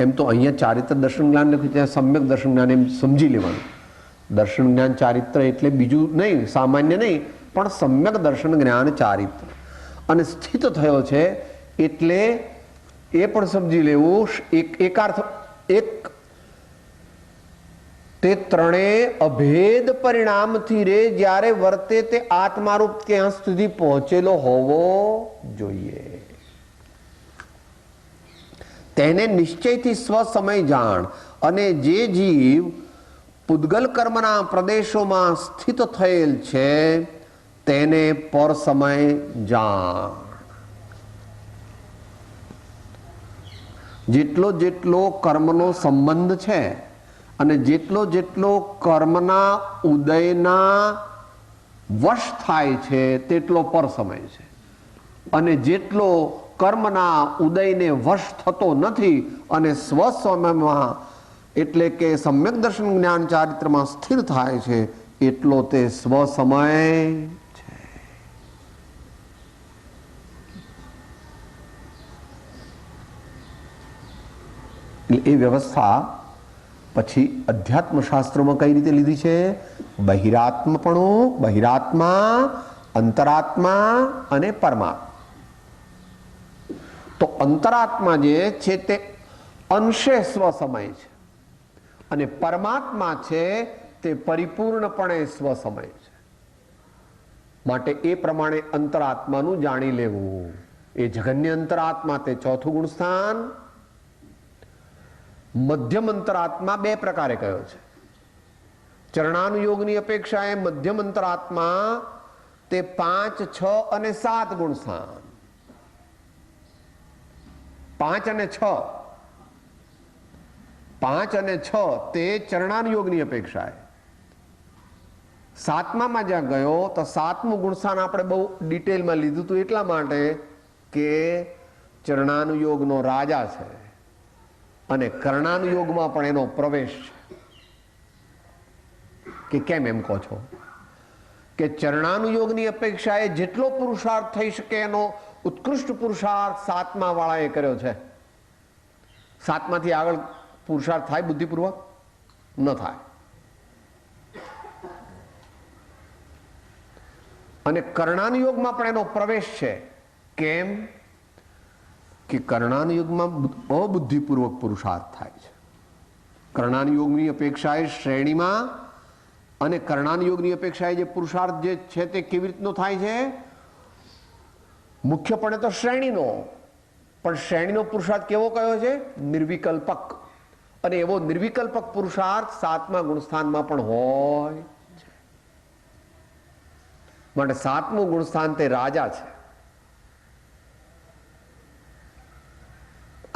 એમ તો અહીંયા ચારિત્ર દર્શન જ્ઞાન લખ્યું, ત્યાં સમ્યક દર્શન જ્ઞાન એમ સમજી લેવાનું. દર્શન જ્ઞાન ચારિત્ર એટલે બીજું નહીં, સામાન્ય નહીં, પણ સમ્યક દર્શન જ્ઞાન ચારિત્ર. અને સ્થિત થયો છે એટલે એ પણ સમજી લેવું. એકાર્થ એક તે ત્રણેય અભેદ પરિણામથી રે જ્યારે વર્તે તે આત્મારૂપ ત્યાં સુધી પહોંચેલો હોવો જોઈએ. તેને નિશ્ચયથી સ્વસમય જાણ. અને જે જીવ પૂતગલ કર્મના પ્રદેશોમાં સ્થિત થયેલ છે તેને પરસમય જાણ. જેટલો જેટલો કર્મનો સંબંધ છે અને જેટલો જેટલો કર્મના ઉદયના વશ થાય છે તેટલો પરસમય છે. અને જેટલો કર્મના ઉદયને વશ થતો નથી અને સ્વસમયમાં એટલે કે સમ્યક દર્શન જ્ઞાન ચારિત્રમાં સ્થિર થાય છે, એટલો તે સ્વસમય છે. એ વ્યવસ્થા પછી અધ્યાત્મ શાસ્ત્રોમાં કઈ રીતે લીધી છે? બહિરાત્મપણું, બહિરાત્મા, અંતરાત્મા અને પરમાત્મા. તો અંતરાત્મા જે છે તે અંશે સ્વસમય છે અને પરમાત્મા છે તે પરિપૂર્ણપણે સ્વસમય છે. માટે એ પ્રમાણે અંતરાત્માનું જાણી લેવું. એ જગન્ય અંતરાત્મા તે ચોથું ગુણસ્થાન. મધ્યમ અંતરાત્મા બે પ્રકારે કયો છે. ચરણાનુયોગની અપેક્ષાએ મધ્યમ અંતરાત્મા તે 5, 6 અને 7 ગુણસ્થાન. 5 અને 6, 5 અને 6 તે ચરણાનુયોગની અપેક્ષાએ. 7મામાં જ્યાં ગયો તો 7મું ગુણસ્થાન આપણે બહુ ડિટેલમાં લીધું હતું એટલા માટે કે ચરણાનુયોગનો રાજા છે અને કર્ણાનુયોગમાં પણ એનો પ્રવેશ છે. કે કેમ એમ કહો છો? કે ચરણાનુયોગની અપેક્ષાએ જેટલો પુરુષાર્થ થઈ શકે એનો ઉત્કૃષ્ટ પુરુષાર્થ 7મા વાળાએ કર્યો છે. 7માંથી આગળ પુરુષાર્થ થાય બુદ્ધિપૂર્વક? ન થાય. અને કર્ણાનુયોગમાં પણ એનો પ્રવેશ છે. કેમ? કે કર્ણાનુયોગમાં અબુદ્ધિપૂર્વક પુરુષાર્થ થાય છે. કર્ણાનુયોગની અપેક્ષાએ શ્રેણીમાં અને કર્ણાનુયોગની અપેક્ષાએ જે પુરુષાર્થ જે છે તે કેવી રીતનો થાય છે? મુખ્યપણે તો શ્રેણીનો, પણ શ્રેણીનો પુરુષાર્થ કેવો કયો છે? નિર્વિકલ્પક. અને એવો નિર્વિકલ્પક પુરુષાર્થ 7મા ગુણસ્થાનમાં પણ હોય છે. માટે 7મું ગુણસ્થાન તે રાજા છે.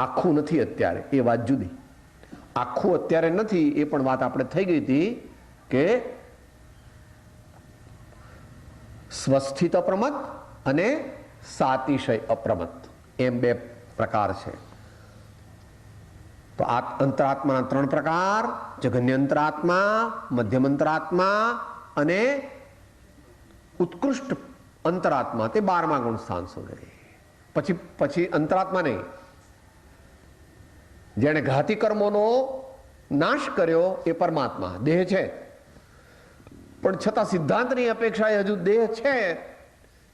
આખું નથી અત્યારે, એ વાત જુદી. આખું અત્યારે નથી એ પણ વાત આપણે થઈ ગઈ હતી કે સ્વસ્થિત અપ્રમત્ત અને સાતિશય અપ્રમત્ત એમ બે પ્રકાર છે. તો આ અંતરાત્માના 3 પ્રકાર: જગન્ય અંતરાત્મા, મધ્યમ અંતરાત્મા અને ઉત્કૃષ્ટ અંતરાત્મા તે 12મા ગુણસ્થાન સુધી. પછી અંતરાત્મા નહીં, જેણે ઘાતી કર્મોનો નાશ કર્યો એ પરમાત્મા દેહ છે, પણ છતાં સિદ્ધાંતની અપેક્ષાએ હજુ દેહ છે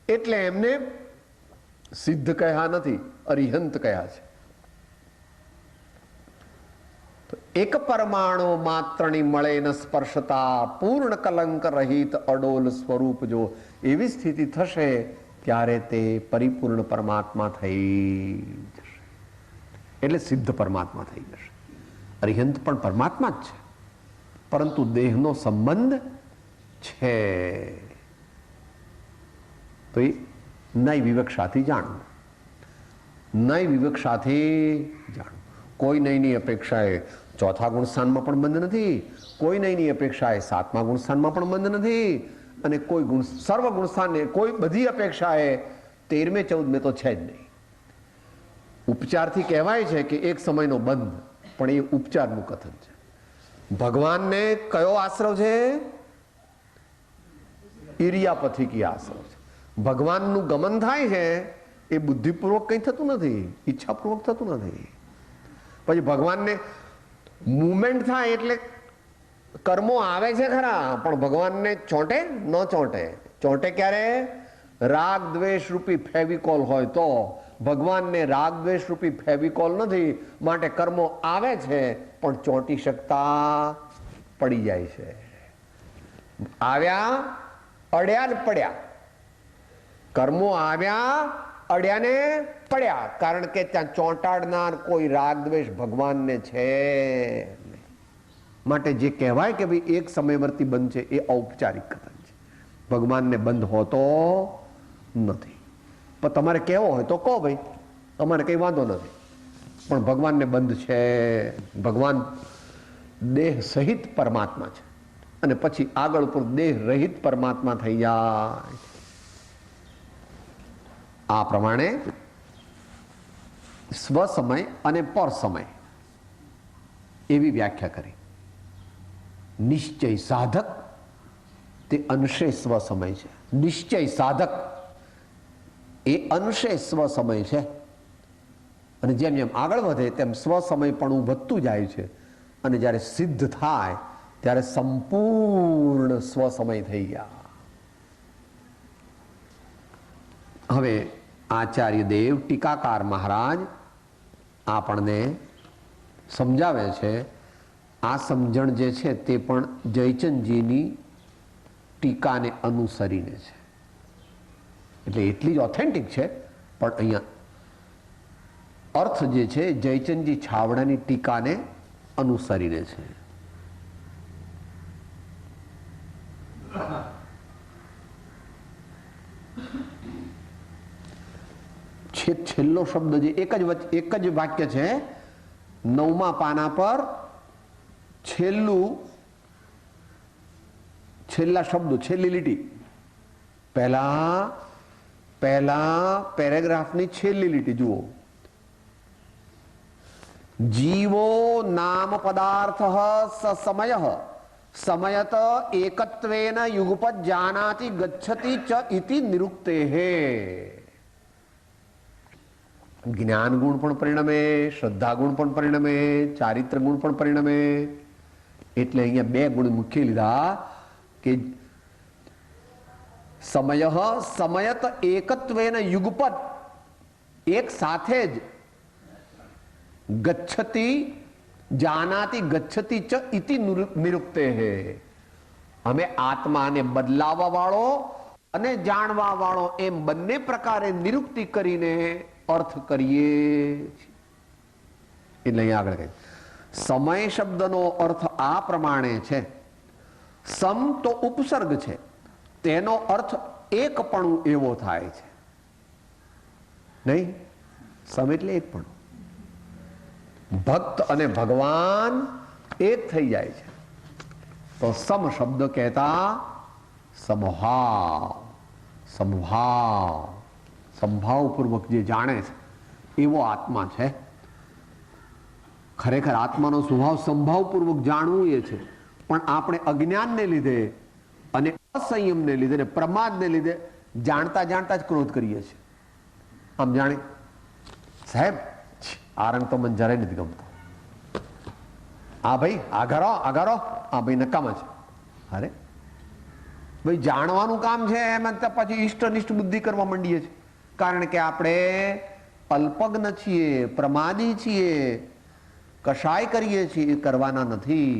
એટલે એમને સિદ્ધ કહ્યા નથી, અરિહંત કહ્યા છે. એક પરમાણુ માત્રની મળે ન સ્પર્શતા પૂર્ણ કલંક રહિત અડોલ સ્વરૂપ જો એવી સ્થિતિ થશે ત્યારે તે પરિપૂર્ણ પરમાત્મા થઈ જશે. એટલે સિદ્ધ પરમાત્મા થઈ જશે. અરિહંત પણ પરમાત્મા જ છે, પરંતુ દેહનો સંબંધ છે. તો એ નય વિવક્ષાથી જાણવું, નય વિવક્ષાથી જાણવું. કોઈ નયની અપેક્ષાએ 4થા ગુણસ્થાનમાં પણ બંધ નથી, કોઈ નયની અપેક્ષાએ 7મા ગુણસ્થાનમાં પણ બંધ નથી, અને કોઈ સર્વ ગુણસ્થાનને કોઈ બધી અપેક્ષાએ 13મે 14મે તો છે જ નહીં. ઉપચારથી કહેવાય છે કે એક સમયનો બંધ, પણ એ ઉપચારનું કથન છે. ભગવાનને કયો આશ્રવ છે? ઇરિયાપથિકી આશ્રવ છે. ભગવાનનું ગમન થાય છે એ બુદ્ધિપૂર્વક કંઈ થતું નથી, ઈચ્છાપૂર્વક થતું નથી. પછી ભગવાનને મુવમેન્ટ થાય એટલે કર્મો આવે છે ખરા, પણ ભગવાનને ચોંટે ન ચોંટે. ચોંટે ક્યારે? રાગ દ્વેષ રૂપી ફેવિકોલ હોય તો. ભગવાનને રાગ દ્વેષ રૂપી ફેવિકોલ નથી, માટે કર્મો આવે છે પણ ચોંટી શકતા પડી જાય છે. આવ્યા, અડ્યા ને પડ્યા. કર્મો આવ્યા, અડ્યા ને પડ્યા, કારણ કે ત્યાં ચોંટાડનાર કોઈ રાગ દ્વેષ ભગવાનને છે. માટે જે કહેવાય કે ભાઈ એક સમયવર્તી બંધ છે એ ઔપચારિક કથન છે. ભગવાનને બંધ હોતો નથી. પણ તમારે કહેવો હોય તો કહો ભાઈ, અમારે કંઈ વાંધો નથી, પણ ભગવાનને બંધ છે. ભગવાન દેહ સહિત પરમાત્મા છે અને પછી આગળ ઉપર દેહ રહિત પરમાત્મા થઈ જાય. આ પ્રમાણે સ્વસમય અને પર સમય એવી વ્યાખ્યા કરી. નિશ્ચય સાધક તે અંશે સ્વસમય છે. નિશ્ચય સાધક એ અંશે સ્વસમય છે. અને જેમ જેમ આગળ વધે તેમ સ્વસમય પણ વધતું જાય છે. અને જ્યારે સિદ્ધ થાય ત્યારે સંપૂર્ણ સ્વસમય થઈ ગયા. હવે આચાર્ય દેવ ટીકાકાર મહારાજ આપણને સમજાવે છે. આ સમજણ જે છે તે પણ જયચંદજીની ટીકાને અનુસરીને છે. એટલે એટલી જ ઓથેન્ટિક છે, પણ અહીંયા અર્થ જે છે જયચંદજી છાવડાની ટીકાને અનુસરીને છે. છેલ્લો શબ્દ જે એક જ વાક્ય છે, 9મા પાના પર છેલ્લા શબ્દો, છેલ્લી લીટી, પહેલા પેરેગ્રાફની છેલ્લી લીટી જુઓ. જીવો નામ પદાર્થ સમય સમયત એકત્વેન યુગપદ જાનાતિ ગચ્છતિ ચ ઇતિ નિરુક્તેહે. જ્ઞાન ગુણ પણ પરિણમે, શ્રદ્ધા ગુણ પણ પરિણમે, ચારિત્ર ગુણ પણ પરિણમે. એટલે અહીંયા 2 ગુણ મુખ્ય લીધા કે સમયત એકત્વેન યુગપદ, એક સાથે જ, ગચ્છતિ જાનાતિ ગચ્છતિ ચ ઇતિ નિરુક્તેહે. અમે આત્માને બદલાવા વાળો અને જાણવા વાળો એમ બંને પ્રકારે નિરુક્તિ કરીને અર્થ કરીએ છીએ. એટલે અહીંયા આગળ કહે સમય શબ્દનો અર્થ આ પ્રમાણે છે. સમ તો ઉપસર્ગ છે, તેનો અર્થ એકપણું એવો થાય છે. નહીં, સમ એટલે એકપણું. ભક્ત અને ભગવાન એક થઈ જાય છે. તો સમ શબ્દ કહેતા સમભાવ, સંભાવપૂર્વક જે જાણે છે એવો આત્મા છે. ખરેખર આત્માનો સ્વભાવ સંભાવપૂર્વક જાણવું એ છે, પણ આપણે અજ્ઞાનને લીધે અને અસંયમને લીધે અને પ્રમાદને લીધે જાણતા જાણતા જ ક્રોધ કરીએ છીએ. આમ જાણે સાહેબ આ રંગ તો મને જરાય નથી ગમતો, આ ભાઈ આઘારો, આ ભાઈ નકામા છે. અરે ભાઈ જાણવાનું કામ છે, એમાં પછી ઇષ્ટનિષ્ઠ બુદ્ધિ કરવા માંડીએ છીએ. કારણ કે આપણે અલ્પજ્ઞ છીએ, પ્રમાદી છીએ, કશાય કરીએ છીએ, કરવાના નથી.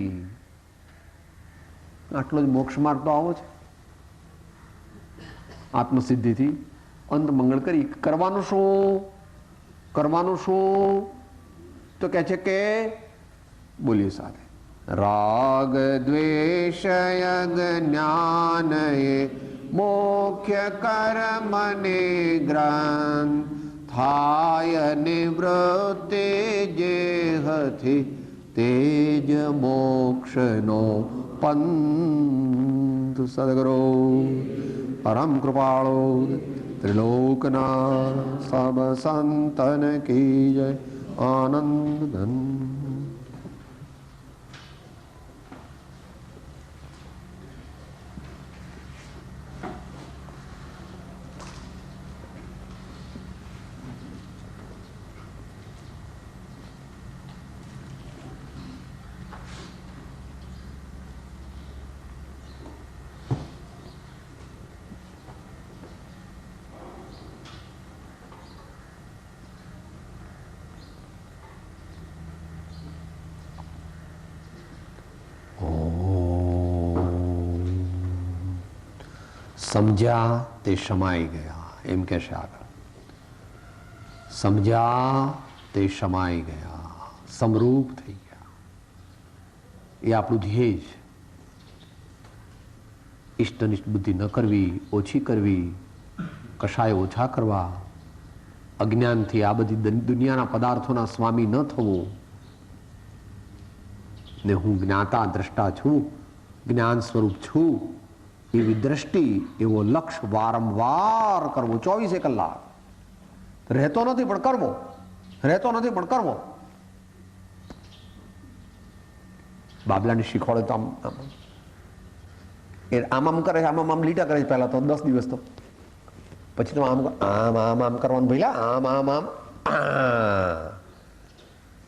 આટલો જ મોક્ષ માર્ગ તો આવો છે. આત્મસિદ્ધિથી અંત મંગળ કરી કરવાનું શું તો કહે છે કે બોલીએ સાથે રાગ દ્વેષય જ્ઞાનય મોખ્ય કર્મને ગ્રંથ થાય નિવૃત્તિ જેહથી તેજ મોક્ષનો પંથ. સદગુરુ પરમ કૃપાળો ત્રિલોકના સબ સંતન કી જય. આનંદ ધન. સમજ્યા તે શમાઈ ગયા, એમ કહેશે આગળ. સમજ્યા તે શમાઈ ગયા, સમરૂપ થઈ ગયા. એ આપણું ધ્યેય છે. ઇષ્ટનિષ્ઠ બુદ્ધિ ન કરવી, ઓછી કરવી, કશાય ઓછા કરવા, અજ્ઞાનથી આ બધી દુનિયાના પદાર્થોના સ્વામી ન થવું, ને હું જ્ઞાતા દ્રષ્ટા છું, જ્ઞાન સ્વરૂપ છું એવી દ્રષ્ટિ, એવો લક્ષ્ય વારંવાર કરવો 24 કલાક. રહેતો નથી પણ કરવો, રહેતો નથી પણ કરવો. બાબલાને શીખવાડે તો આમ કરે છે, આમ લીટા કરે છે પહેલા તો 10 દિવસ, તો પછી તો આમ કરવાનું ભઈલા, આમ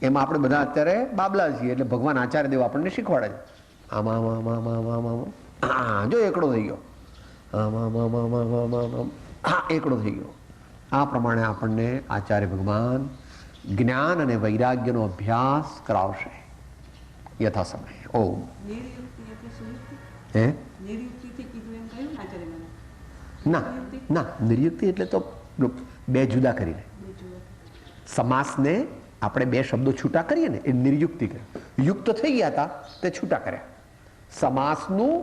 એમાં આપણે બધા અત્યારે બાબલા છીએ, એટલે ભગવાન આચાર્ય દેવ આપણને શીખવાડે છે. આમ જો એકડો થઈ ગયો, એકડો થઈ ગયો. આ પ્રમાણે આપણને આચાર્ય ભગવાન જ્ઞાન અને વૈરાગ્યનો અભ્યાસ કરાવશે યથા સમય. ઓમ. હે ના ના, નિર્યુક્તિ એટલે તો બે જુદા કરીને, સમાસને આપણે બે શબ્દો છૂટા કરીએ ને એ નિર્યુક્તિ કહે. યુક્ત થઈ ગયા હતા તે છૂટા કર્યા. સમાસનું